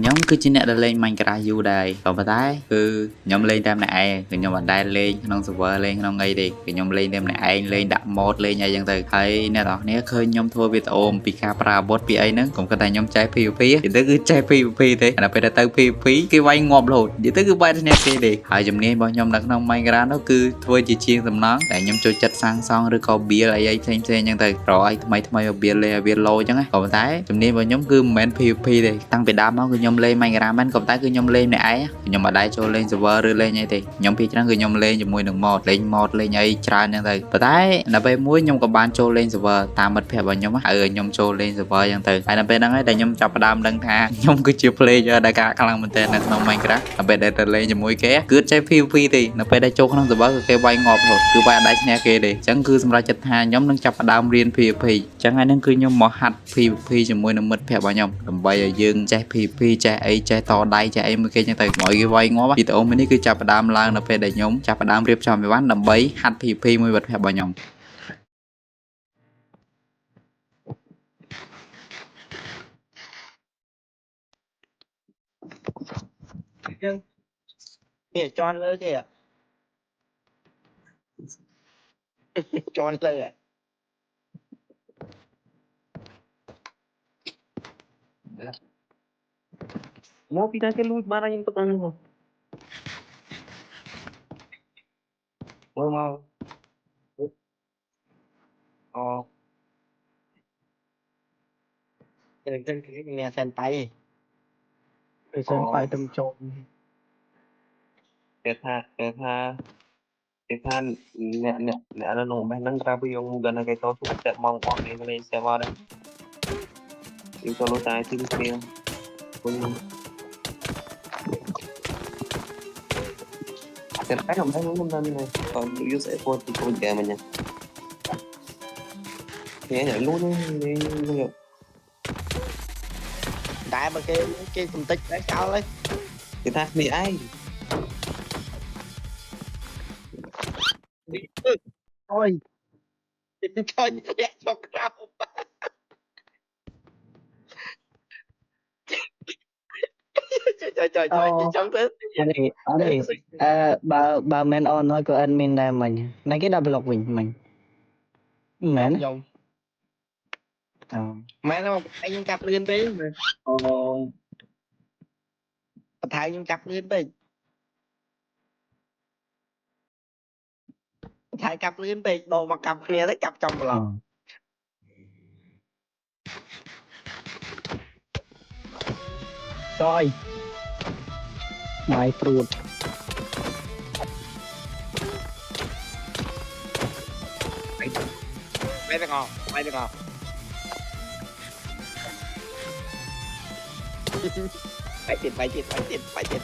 nhóm cứ chỉ nè lên mình cái du đây còn bà thái cứ nhóm lên tem này cứ nhóm bạn đây lên non server lên non ngay đi cứ nhóm lên tem này lên đặt một lên nhà dân từ thấy nè đó nè khơi nhóm thua bị ôm pika pra bot pa nữa cũng có tay nhóm trái pvp thì tới cứ trái pvp thế là phải tới pvp cái vay ngọt lột vậy tới cứ bay nè kia đi hai chấm nên bao nhóm đặt non Minecraft nó cứ thua chỉ chiên tầm nón để nhóm chơi chất sang xong rồi có bia lại ấy xem nhân từ rồi thay bia lên bia lôi chẳng á còn bà thái chấm nên bao nhóm cứ men pvp đi tăng về đam nó cứ nhóm lên Minecraft mình công tác cứ nhóm lên này ấy nhóm mà đai cho lên server đưa lên như thì nhóm phi nó cứ nhóm lên cho mùi đường một lên như tràn như thế và thấy là về muối nhóm có ban cho lên server tam mất phép vào nhóm á nhóm cho lên server như thế hay là bên đó ấy để nhóm chọc đam đăng tha nhóm cứ chia play cho đại ca khả năng mình tên là không Minecraft là bên đây lên cho mùi ké cứ chơi pvp thì là bên đây cho khả năng server cái bay ngọt rồi cứ bay đai nha kia đi chẳng cứ xong ra chặt hà nhóm đang chọc đam riêng pvp chẳng ai đang cứ nhóm mỏ hạt pvp cho mùi nó mất phép vào nhóm làm bây giờ dương chơi pvp chơi ấy chơi to đai chơi em kia như thế mọi cái vay ngó thì tụi mình cứ chập đam lang là phải để nhóm chập đam riệp cho mấy bán làm bấy hạt pvp mới bật phép vào nhóm nè cho lên kìa cho lên à Mau pindah ke lu mana yang petang mau? Mau. Oh, trên cái nè sen tay để xem phải tầm trộn. Kẹt ha nè ada nung bên nang rabi yung gana kay to sa chat mong on ni ni sa ba đây. Yung solo tayo tin siya. Kung Kẹt phải không thấy muốn lên này. Còn use effort thì cũng kẹt mà nha. Nghe vậy luôn đi luôn. đại mà cái phân tích đấy sao đấy Người ta bị ai? thôi cho nhẹ cho cao trời sống thế bà men on thôi của admin này mình này cái double lock mình mẹ dùng mẹ nó anh chặt lên tí thay nhưng chặt lên tí thay cặp lên tí đồ mà cặp kia đấy cặp trong lòng rồi bài fruit mày được không phải chết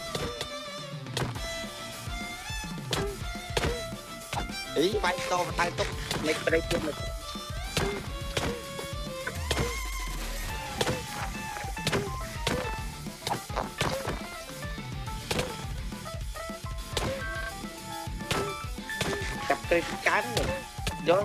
ý phải to mà tay tốt lấy cái đây chưa được cặp cây cán rồi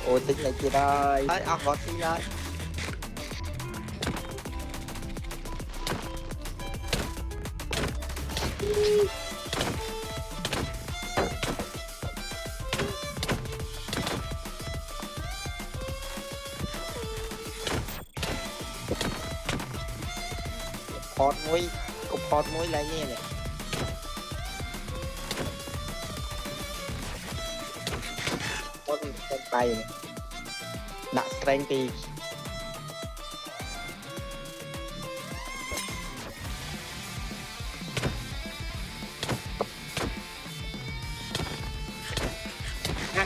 ôi tính là chị ơi đấy ăn gọt đi ơi cục muối lại nghe này con tay này đặt strength đi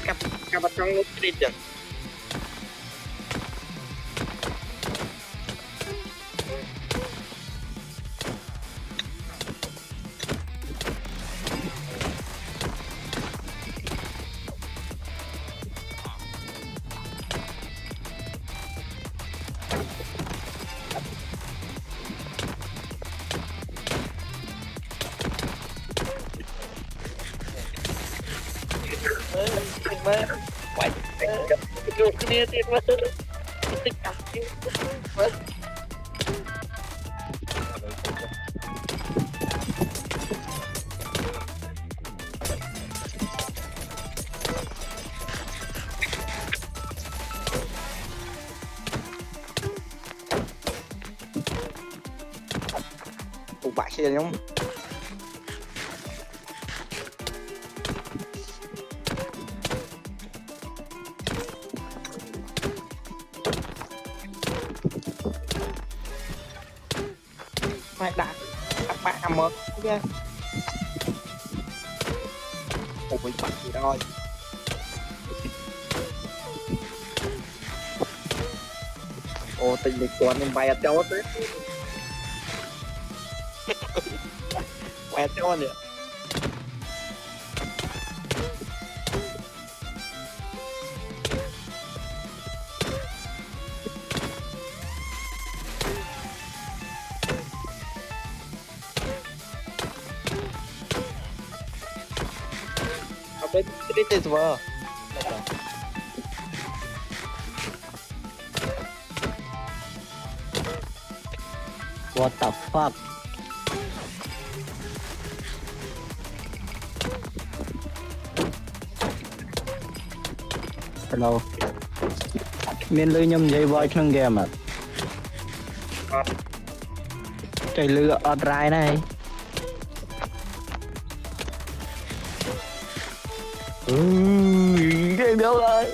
cặp trong lúc đi được mơ quay chuột kia tiền mơ tích cặp mơ tụi bạn kia không mày đã các bạn làm mơ nha ôi bạn gì rồi ô tình địch của anh bay ở chỗ đấy quẹt cho nữa This is well. What the fuck? Hello. Miền lưới nhầm dây voi trong game à? Chạy lửa ở rai này. Game đâu rồi?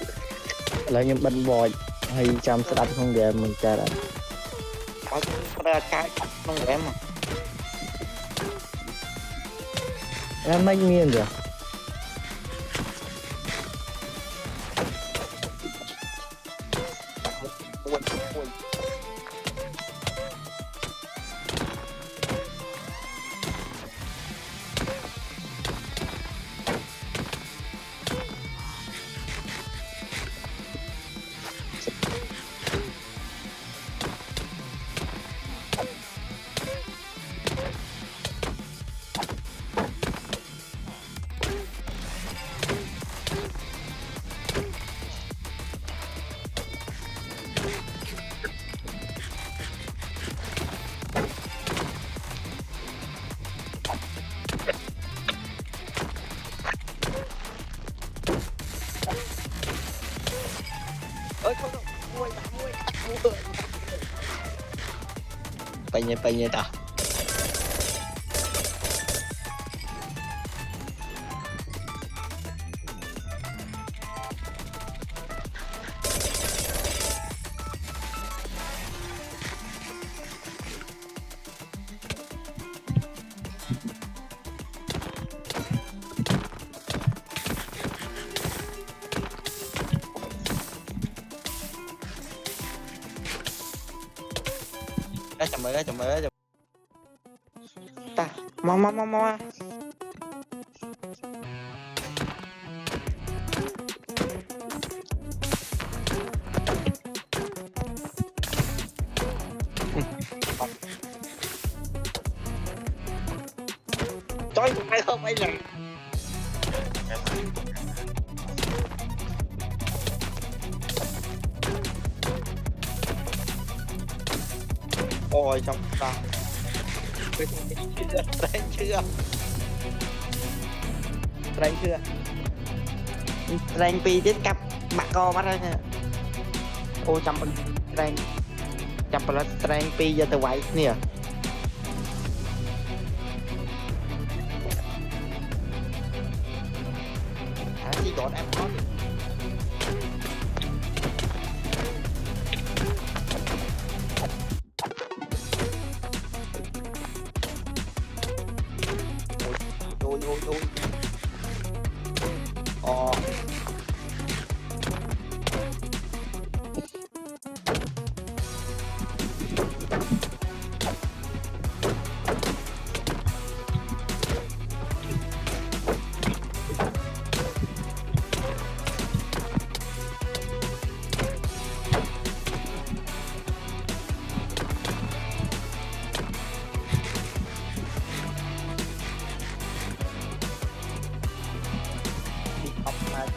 Là những bánh voi hay chăm sắp không game mình chơi rồi. Có ra cái không em mà Em make miên rồi. ơi không đâu mua bay nhẹ ta chậm mới ta mau trời mày không mày này ôi trong ta rank pi tiếp cặp mặt co bắt ra nha ô trăm rank trăm plus rank pi giờ từ vậy nè chỉ còn em có ôi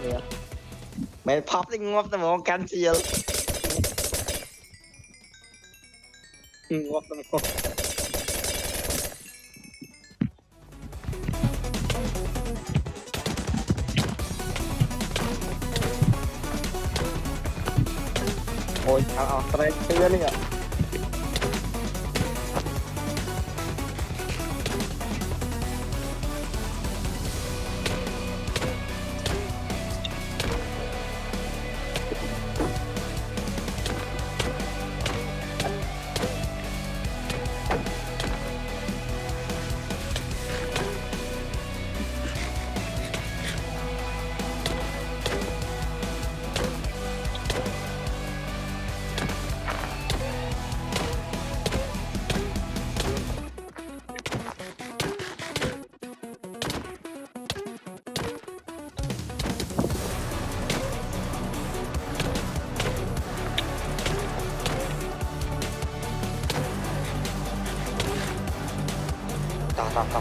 kìa mẹ pop thì ngóp tao mong can chiều ngóp tao mong ôi stress chưa đi ạ Tao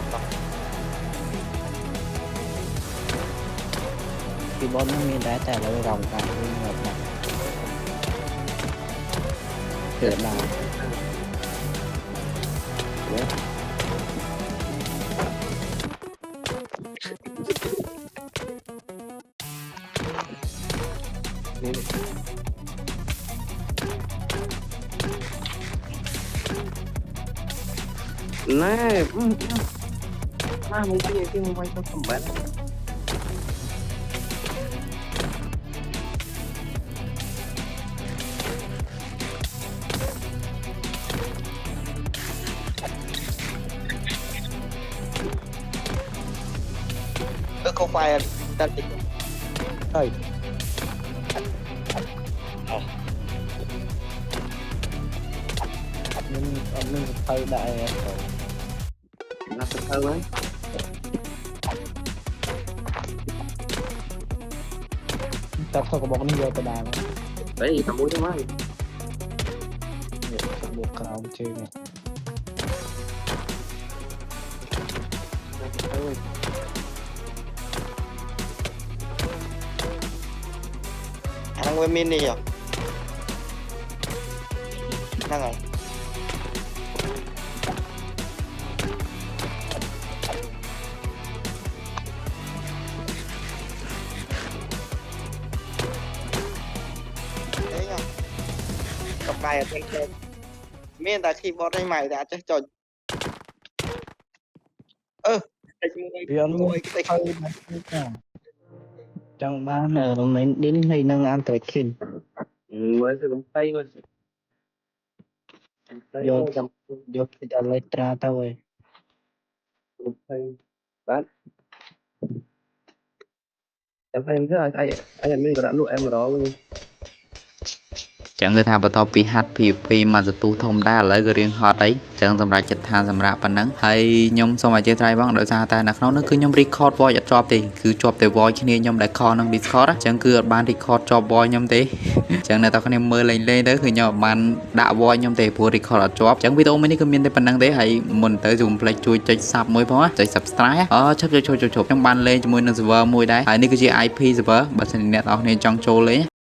Khi bón nó miên đá trả lời rồng cả nhưng ngập này Thử nào nè mấy cái mày có cầm bát không phải ta định ơi mình thơ đại rồi là thật thơ ấy ta thôi có bọc nó vô ta đàm đấy tao muốn cho mày buộc cả ông chơi này ăn nguyên min đi rồi đang rồi đấy nhá cặp bài ở trên miền ta khi bot đây mày đã cho vì ông thơ này trong ban ở mình đến hay năng ăn tới khi với cái tay thôi vô vô cái đó lấy tra tao rồi tay bán em thấy em rất là anh mình có đã lụa em ở đó luôn ចឹងគឺថាបន្ទាប់ពីហាត់ PVP មកទទួលធម្មតាឥឡូវគឺរៀងហត់អីចឹងសម្រាប់ចិត្តថាសម្រាប់ប៉ុណ្ណឹងហើយខ្ញុំសូមអធិស្ឋានផងដោយសារតែនៅក្នុងនោះគឺខ្ញុំ record voice អត់ជាប់ទេគឺជាប់តែ voice គ្នាខ្ញុំដែល call ក្នុង Discord ចឹងគឺអត់បាន record ជាប់ voice ខ្ញុំទេចឹងអ្នកនរគ្នាមើលលេងៗទៅគឺខ្ញុំអត់បានដាក់ voice ខ្ញុំទេព្រោះ record អត់ជាប់ចឹងវីដេអូមួយនេះគឺមានតែប៉ុណ្្នឹងទេហើយមុនទៅសូម please ជួយចុច sub មួយផងចុច subscribe ឈប់ខ្ញុំបានលេងជាមួយនឹង server មួយដែរហើយនេះគឺជា IP server បើសិនអ្នកនរគ្នាចង់ចូលលេង